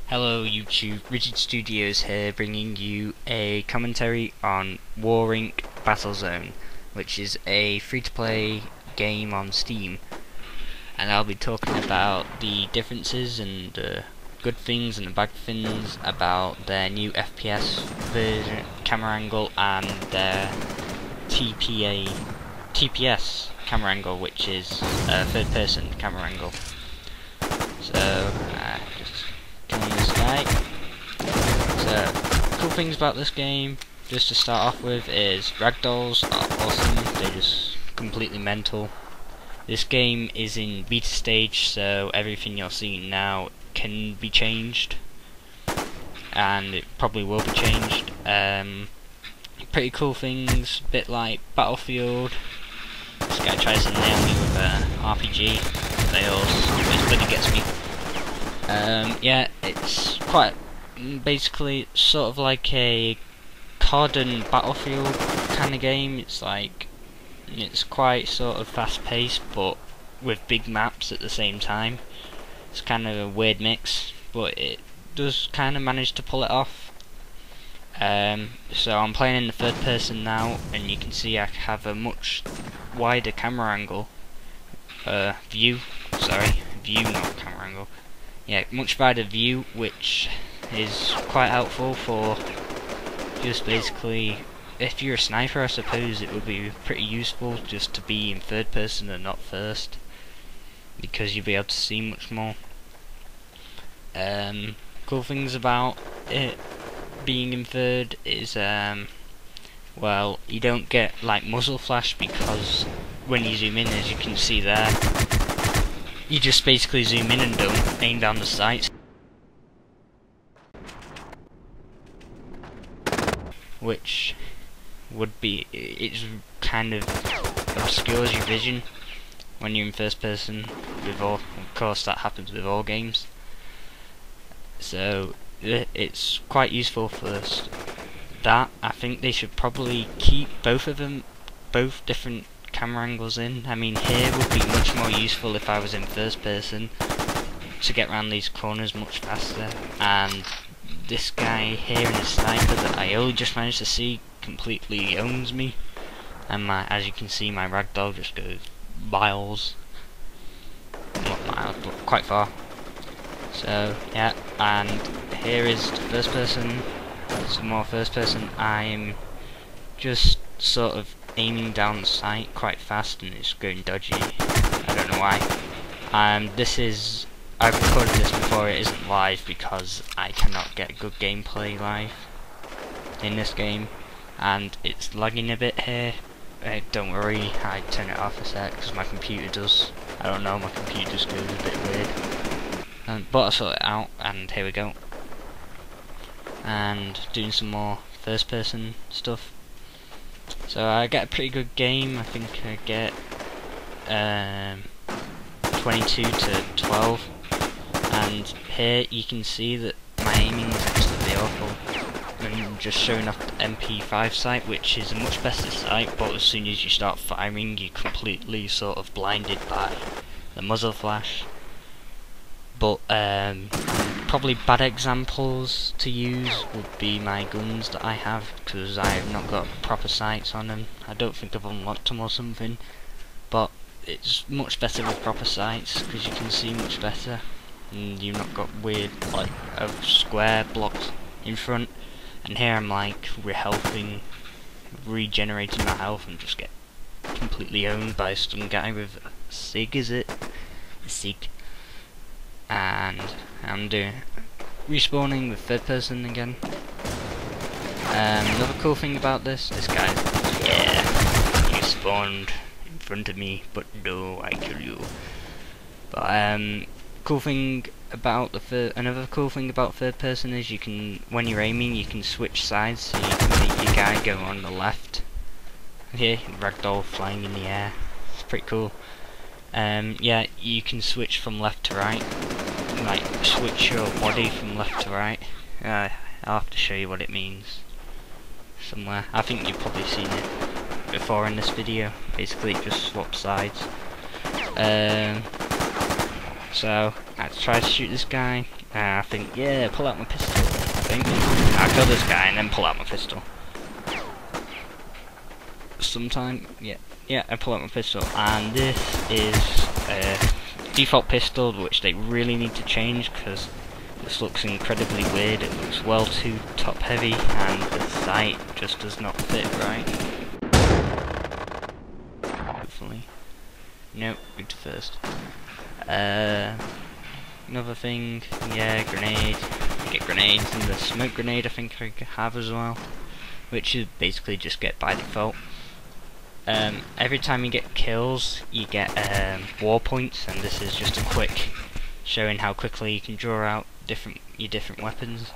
Hello YouTube, Rigid Studios here, bringing you a commentary on Warink Battlezone, which is a free-to-play game on Steam, and I'll be talking about the differences and good things and the bad things about their new FPS version, camera angle, and their TPS camera angle, which is third-person camera angle. So just killing this guy. So, cool things about this game, just to start off with, is ragdolls are awesome. They're just completely mental. This game is in beta stage, so everything you're seeing now can be changed, and it probably will be changed. Pretty cool things, bit like Battlefield. This guy tries to nail me with a RPG, fails, it bloody gets me. Yeah, it's quite basically sort of like a COD and Battlefield kind of game. It's quite sort of fast paced, but with big maps at the same time. It's kind of a weird mix, but it does kind of manage to pull it off. So I'm playing in the third person now, and you can see I have a much wider camera angle. View, not camera angle. Yeah, much wider view, which is quite helpful for just basically, if you're a sniper, I suppose it would be pretty useful just to be in third person and not first, because you'll be able to see much more. Cool things about it being in third is, well, you don't get like muzzle flash, because when you zoom in, as you can see there, you just basically zoom in and don't aim down the sights, which would be, it kind of obscures your vision when you're in first person. Of course that happens with all games, so it's quite useful for that. I think they should probably keep both different camera angles in. I mean, here would be much more useful if I was in first person to get around these corners much faster, and this guy here in the sniper that I only just managed to see completely owns me, and as you can see, my ragdoll just goes miles, not miles, but quite far. So yeah, and here is the first person, some more first person. I'm just sort of aiming down the sight quite fast, and it's going dodgy. I don't know why. I've recorded this before, it isn't live because I cannot get good gameplay live in this game, and it's lagging a bit here. Don't worry, I turn it off a sec because my computer does. I don't know, my computer just goes a bit weird. But I sort it out, and here we go. And doing some more first person stuff. So I get a pretty good game. I think I get 22 to 12, and here you can see that my aiming is absolutely awful. I'm just showing off the MP5 sight, which is a much better sight, but as soon as you start firing, you're completely sort of blinded by the muzzle flash. But probably bad examples to use would be my guns that I have, because I have not got proper sights on them. I don't think I've unlocked them or something, but it's much better with proper sights because you can see much better, and you've not got weird like a square blocked in front. And here I'm like regenerating my health, and just get completely owned by some guy with a SIG, is it? A SIG. And I'm respawning with third person again. Another cool thing about this guy, yeah, you spawned in front of me, but no, I kill you. But cool thing about another cool thing about third person is you can, when you're aiming, you can switch sides, so you can make your guy go on the left. Okay, ragdoll flying in the air. It's pretty cool. Yeah, you can switch from left to right, like switch your body from left to right. I'll have to show you what it means somewhere. I think you've probably seen it before in this video. Basically it just swaps sides. So I tried to shoot this guy, I think, yeah, pull out my pistol. I think I'll kill this guy and then pull out my pistol. Sometime, yeah, I pull out my pistol, and this is a default pistol, which they really need to change because this looks incredibly weird. It looks well too top heavy, and the sight just does not fit right. Hopefully, nope, boot first. Another thing, yeah, grenade. You get grenades, and the smoke grenade I think I have as well, which is basically just get by default. Every time you get kills, you get war points, and this is just a quick showing how quickly you can draw out your different weapons.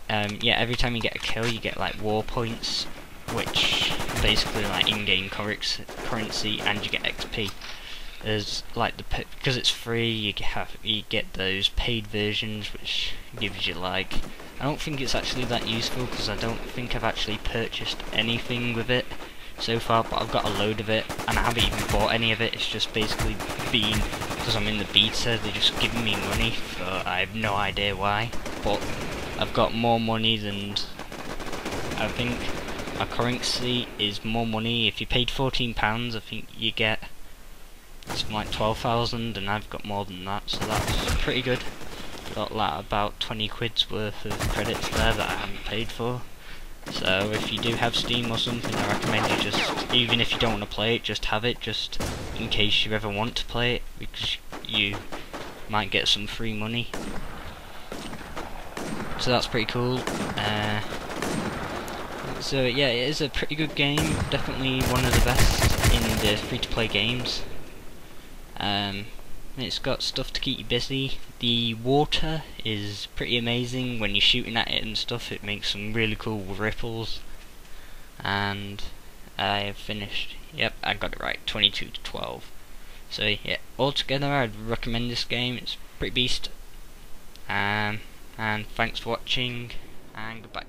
Yeah, every time you get a kill, you get like war points, which basically like in-game currency, and you get XP. There's like because it's free, you get those paid versions, which gives you like, I don't think it's actually that useful because I don't think I've actually purchased anything with it so far, but I've got a load of it and I haven't even bought any of it. It's just basically been because I'm in the beta, they're just giving me money, so I have no idea why, but I've got more money than, I think my currency is more money. If you paid £14, I think you get something like 12,000, and I've got more than that, so that's pretty good. Got like about 20 quid's worth of credits there that I haven't paid for. So if you do have Steam or something, I recommend you just, even if you don't want to play it, just have it, just in case you ever want to play it, because you might get some free money. So that's pretty cool. So yeah, it is a pretty good game, definitely one of the best in the free-to-play games. It's got stuff to keep you busy. The water is pretty amazing when you're shooting at it and stuff. It makes some really cool ripples. And I have finished. Yep, I got it right. 22 to 12. So yeah, altogether I'd recommend this game. It's pretty beast. And thanks for watching, and goodbye.